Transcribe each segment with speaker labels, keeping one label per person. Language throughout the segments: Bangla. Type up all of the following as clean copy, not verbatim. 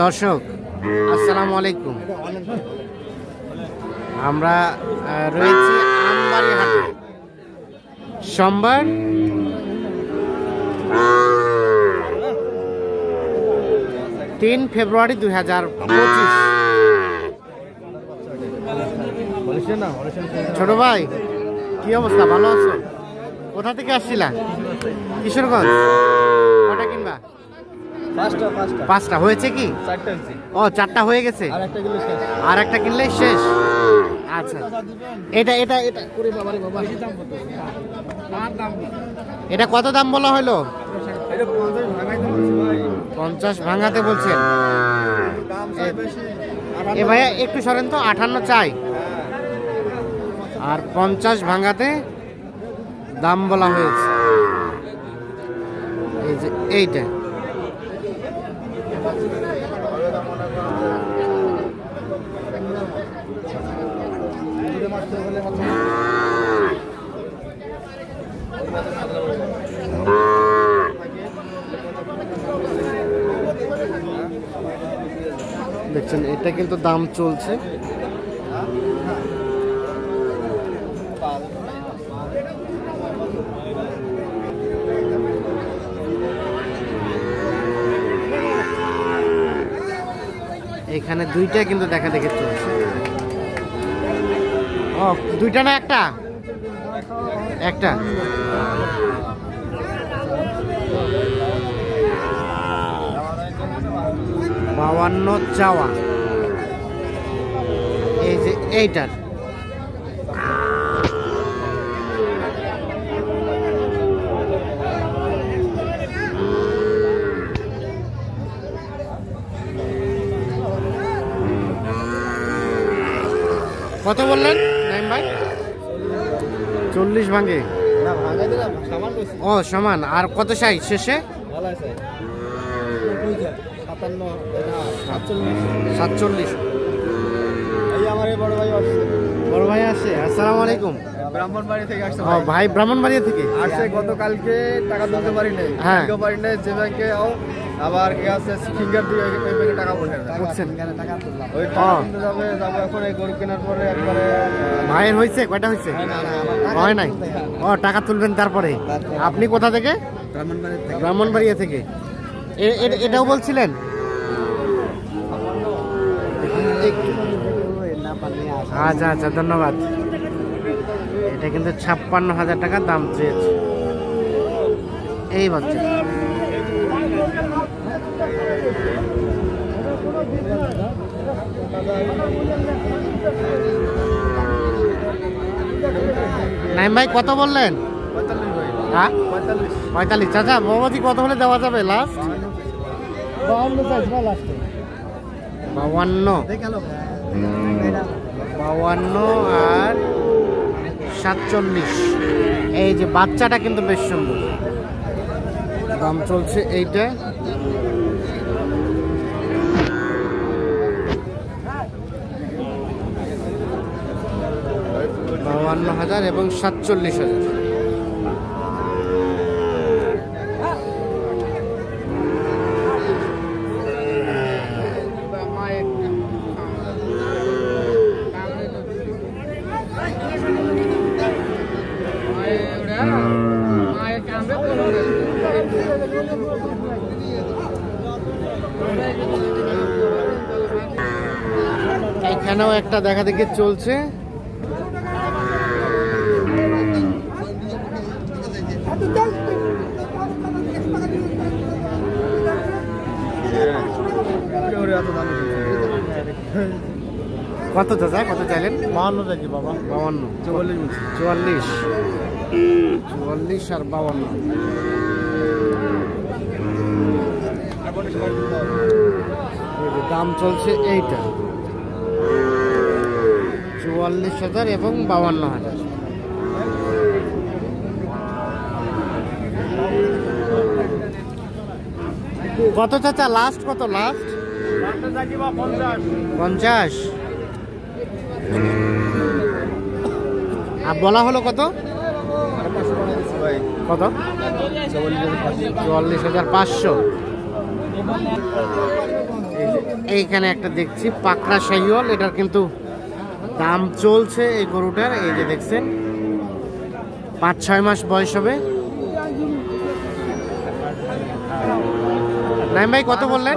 Speaker 1: দর্শক আসসালামু আলাইকুম, আমরা রয়েছি আমবাড়ি হাটে। সোমবার 3 ফেব্রুয়ারি 2025। ছোট ভাই কি অবস্থা, ভালো আছো? কোথা থেকে আসছিলা? কিশোরগঞ্জ। কটা কিনবা? পাঁচটা হয়েছে কি? ও 4টা হয়ে গেছে, আর একটা কিনলে শেষ। আচ্ছা, এটা এটা এটা এটা কত দাম বলা হলো? 50 ভাঙাতে বলছেন। এ ভাইয়া একটু সরেন তো, 58 চাই আর 50 ভাঙাতে দাম বলা হয়েছে। এই যে এইটা দেখছেন, এটা কিন্তু দাম চলছে। এখানে দুইটা কিন্তু দেখা দেখে চলছে। ও দুইটা না একটা? একটা। বাউান্ন চাওয়া। এই যে এইটার কত বললেন নাইম ভাই? 40 ভাঙে। ও সমান। আর কত সাই শেষে? 47। বড় ভাই আসে। আসসালামু আলাইকুম।
Speaker 2: ব্রাহ্মণবাড়ি থেকে আসছে
Speaker 1: ভাই। ব্রাহ্মণবাড়িয়া থেকে
Speaker 2: আসছে। গতকালকে টাকা তুলতে পারি নাই,
Speaker 1: হ্যাঁ
Speaker 2: পারি নাই যে ব্যাংকে। আবার কি আছে ফিঙ্গার দিয়ে ওই ব্যাংকে টাকা
Speaker 1: করছেন।
Speaker 2: ওই টাকা তুলতে যাবে এখন এই গরু কেনার পরে একবারে।
Speaker 1: ভাইয়ের হয়েছে কয়টা হয়েছে? হয় নাই। ও টাকা তুলবেন তারপরে। আপনি কোথা থেকে? ব্রাহ্মণবাড়িয়া থেকে। এটাও বলছিলেন? আচ্ছা আচ্ছা, ধন্যবাদ। এটা কিন্তু 56,000 টাকা দাম চেয়েছে এই বাচ্চা। নাইম ভাই কত বললেন? 45। চাচা বাবাজি কত হলে দেওয়া যাবে লাস্ট? 52 আর 47। এই যে বাচ্চাটা কিন্তু বেশ সুন্দর। দাম চলছে এইটা 52,000 এবং 47,000। এখানেও একটা দেখা দেখি চলছে। কত চাচা, কত চাইলেন?
Speaker 2: 52 দেখি বাবা।
Speaker 1: 52। 44 আর 52। দাম চলছে এইটা 44,000 এবং 52,000। কত চাচা লাস্ট? কত লাস্ট? 50। আর বলা হলো কত? কত? 44,500। এইখানে একটা দেখছি পাকড়া শাহিওয়াল, এটার কিন্তু দাম চলছে এই গরুটার। এই যে দেখছেন 5-6 মাস বয়স হবে। নাইম ভাই কত বললেন?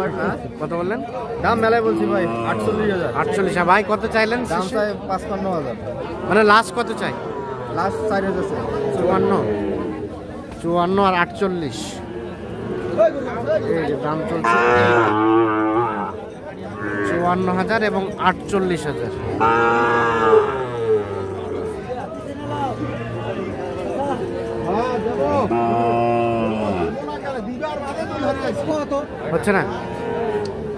Speaker 1: কত বললেন?
Speaker 2: দাম মেলায় বলছি ভাই 48,000।
Speaker 1: 48। ভাই কত চাইলেন?
Speaker 2: দাম চাই 55,000।
Speaker 1: মানে লাস্ট কত চাই?
Speaker 2: লাস্ট 4,000 চাই।
Speaker 1: 54 আর 48। এই যে দাম চলছে 54,000 এবং 48,000। হচ্ছে না?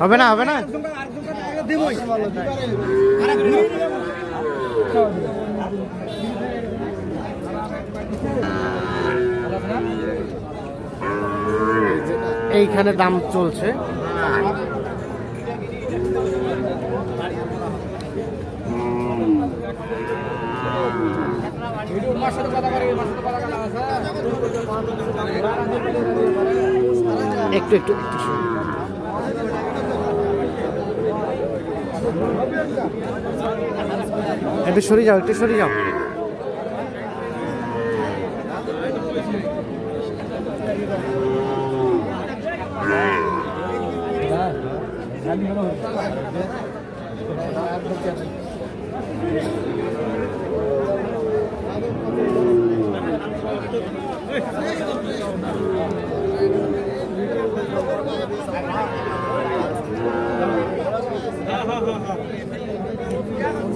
Speaker 1: হবে না? হবে না? এইখানে দাম চলছে। একটু একটু একটু একটু সরে যাও, একটু সরে যাও।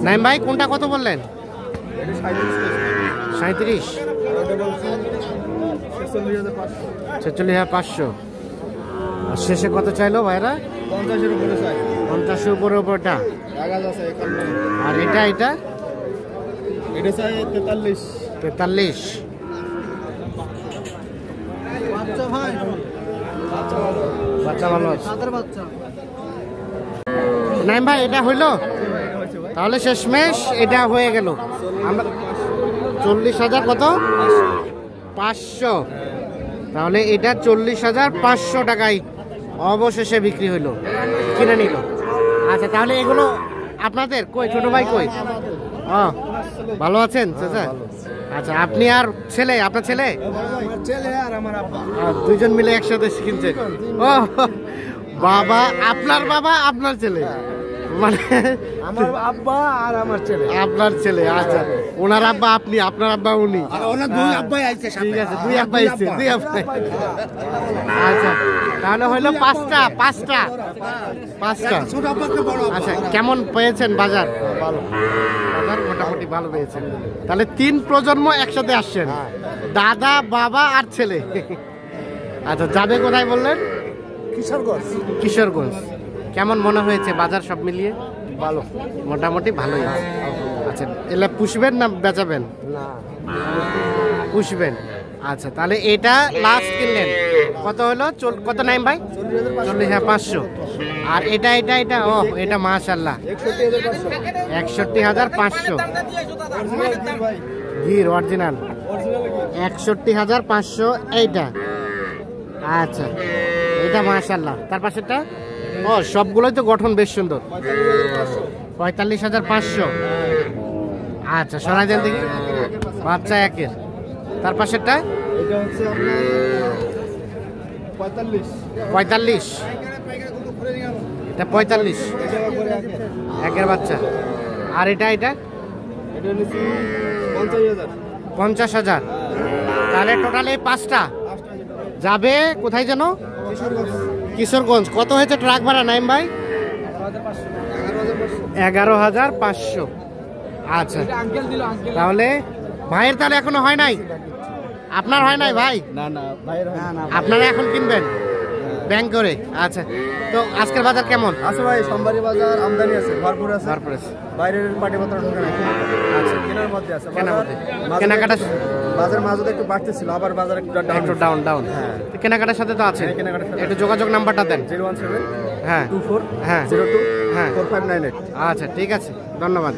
Speaker 1: নাইম ভাই কোনটা কত বললেন? 37। 46,500। আর শেষে কত চাইলো ভাইরা?
Speaker 2: 50-এর উপরে চাই।
Speaker 1: 50-এর উপরে উপরটা। আর এটা এটা
Speaker 2: এটা চাই 43।
Speaker 1: 43।
Speaker 2: বাচ্চা ভাই,
Speaker 1: বাচ্চা ভালো আছে।
Speaker 2: সাদের বাচ্চা।
Speaker 1: নাইম ভাই এটা হইলো? তাহলে শেষমেশ এটা হয়ে গেল। আমরা 40,000 কত? 500। তাহলে এটা 40,500 টাকায় অবশেষে বিক্রি হইলো, কিনে নিল। আচ্ছা তাহলে এগুলো আপনাদের? কই ছোট ভাই কই? ও ভালো আছেন চাচা? আচ্ছা আপনি আর ছেলে? আপনার ছেলে?
Speaker 2: আমার ছেলে আর আমার আব্বা।
Speaker 1: দুইজন মিলে একসাথে কিনছেন? ও বাবা, আপনার বাবা আপনার ছেলে, মানে
Speaker 2: আমার আব্বা আর আমার ছেলে।
Speaker 1: আপনার ছেলে। আচ্ছা ওনার আব্বা আপনি, আপনার আব্বা উনি।
Speaker 2: ওনার দুই আব্বাই আইছে।
Speaker 1: ঠিক আছে, দুই আব্বাই আছে, দুই আব্বাই। আচ্ছা তাহলে হইলো 5টা।
Speaker 2: ছোট আব্বাকে বড় আব্বা।
Speaker 1: আচ্ছা কেমন পেয়েছেন বাজার?
Speaker 2: ভালো।
Speaker 1: বাজার মোটামুটি ভালো পেয়েছেন। তাহলে 3 প্রজন্ম একসাথে আসছেন, দাদা বাবা আর ছেলে। আচ্ছা যাবে কোথায় বললেন?
Speaker 2: কিশোরগঞ্জ।
Speaker 1: কিশোরগঞ্জ। কেমন মনে হয়েছে বাজার সব মিলিয়ে?
Speaker 2: ভালো,
Speaker 1: মোটামুটি ভালোই আছে। আচ্ছা এলে পুষবেন না বেচাবেন?
Speaker 2: না
Speaker 1: পুষবেন। আচ্ছা তাহলে এটা লাস্ট কিনলেন কত হলো? কত নাইম ভাই? 40,500। আর এটা এটা এটা ও এটা মাশাআল্লাহ 61,500। গির অরিজিনাল 61,500 এইটা। আচ্ছা এটা মাশাআল্লাহ। তার পাশেরটা? ও সবগুলোই তো গঠন বেশ সুন্দর। 45,500। আচ্ছা শোনা দেন দেখি, বাচ্চা একের। তার পাশেরটা?
Speaker 2: এটা হচ্ছে আপনার 45।
Speaker 1: 45। এটা 45 একের বাচ্চা। আর এটা এটা?
Speaker 2: এটা নিছি 50,000।
Speaker 1: 50,000। তাহলে টোটাল এই 5টা যাবে কোথায় যেন? কিশোরগঞ্জ। কত হয়েছে ট্রাক ভাড়া নাইম ভাই? 11,500। আচ্ছা তাহলে ভাইয়ের তাহলে এখনো হয় নাই? আপনার হয় নাই ভাই?
Speaker 2: না না ভাইয়ের না।
Speaker 1: আপনারা এখন কিনবেন ব্যাংক করে? আচ্ছা তো আজকের বাজার কেমন
Speaker 2: আছে ভাই? সোমবারে বাজার আমদানি আছে, ভরপুর আছে।
Speaker 1: তারপরে
Speaker 2: বাইরের পাটিপত্র ঢোকে না। আচ্ছা কেনার মধ্যে আছে।
Speaker 1: কেনাকাটা
Speaker 2: বাজার মাঝে একটু বাড়তেছিল, আবার বাজার একটু
Speaker 1: ডাউন।
Speaker 2: হ্যাঁ
Speaker 1: কেনাকাটার সাথে তো আছে।
Speaker 2: কেনাকাটার সাথে
Speaker 1: একটু যোগাযোগ নাম্বারটা দেন।
Speaker 2: 017
Speaker 1: হ্যাঁ
Speaker 2: 24
Speaker 1: হ্যাঁ
Speaker 2: 02
Speaker 1: হ্যাঁ
Speaker 2: 4598।
Speaker 1: আচ্ছা ঠিক আছে, ধন্যবাদ।